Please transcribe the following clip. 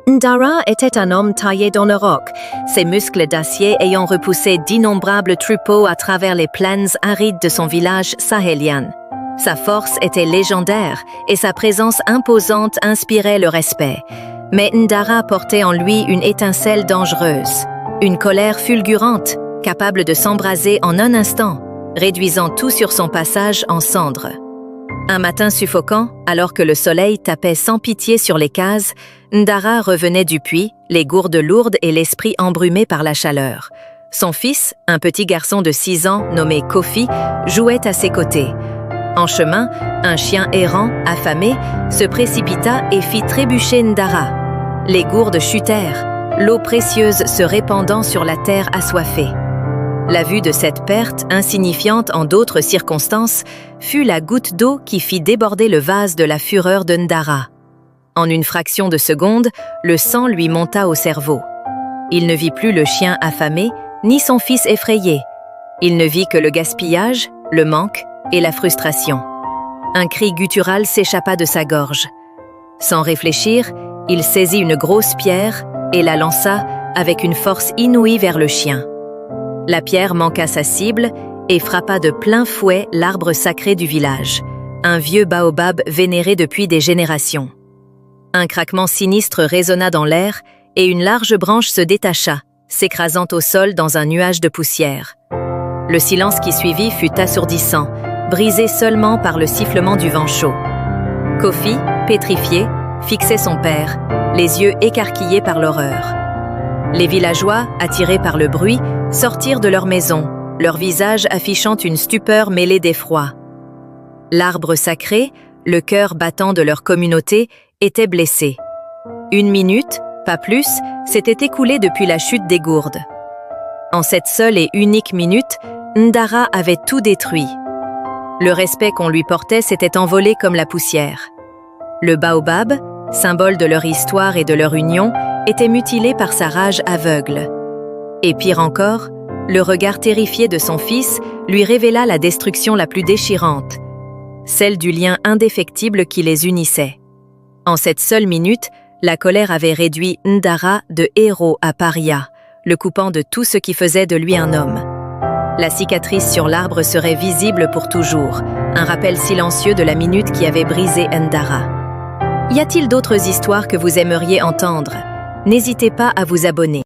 Ndara était un homme taillé dans le roc, ses muscles d'acier ayant repoussé d'innombrables troupeaux à travers les plaines arides de son village sahélien. Sa force était légendaire et sa présence imposante inspirait le respect. Mais Ndara portait en lui une étincelle dangereuse, une colère fulgurante, capable de s'embraser en un instant, réduisant tout sur son passage en cendres. Un matin suffocant, alors que le soleil tapait sans pitié sur les cases, Ndara revenait du puits, les gourdes lourdes et l'esprit embrumé par la chaleur. Son fils, un petit garçon de 6 ans nommé Kofi, jouait à ses côtés. En chemin, un chien errant, affamé, se précipita et fit trébucher Ndara. Les gourdes chutèrent, l'eau précieuse se répandant sur la terre assoiffée. La vue de cette perte, insignifiante en d'autres circonstances, fut la goutte d'eau qui fit déborder le vase de la fureur de Ndara. En une fraction de seconde, le sang lui monta au cerveau. Il ne vit plus le chien affamé, ni son fils effrayé. Il ne vit que le gaspillage, le manque et la frustration. Un cri guttural s'échappa de sa gorge. Sans réfléchir, il saisit une grosse pierre et la lança avec une force inouïe vers le chien. La pierre manqua sa cible et frappa de plein fouet l'arbre sacré du village, un vieux baobab vénéré depuis des générations. Un craquement sinistre résonna dans l'air et une large branche se détacha, s'écrasant au sol dans un nuage de poussière. Le silence qui suivit fut assourdissant, brisé seulement par le sifflement du vent chaud. Kofi, pétrifié, fixait son père, les yeux écarquillés par l'horreur. Les villageois, attirés par le bruit, sortirent de leur maison, leur visage affichant une stupeur mêlée d'effroi. L'arbre sacré, le cœur battant de leur communauté, était blessé. 1 minute, pas plus, s'était écoulée depuis la chute des gourdes. En cette seule et unique minute, Ndara avait tout détruit. Le respect qu'on lui portait s'était envolé comme la poussière. Le baobab, symbole de leur histoire et de leur union, était mutilé par sa rage aveugle. Et pire encore, le regard terrifié de son fils lui révéla la destruction la plus déchirante, celle du lien indéfectible qui les unissait. En cette seule minute, la colère avait réduit Ndara de héros à paria, le coupant de tout ce qui faisait de lui un homme. La cicatrice sur l'arbre serait visible pour toujours, un rappel silencieux de la minute qui avait brisé Ndara. Y a-t-il d'autres histoires que vous aimeriez entendre? N'hésitez pas à vous abonner.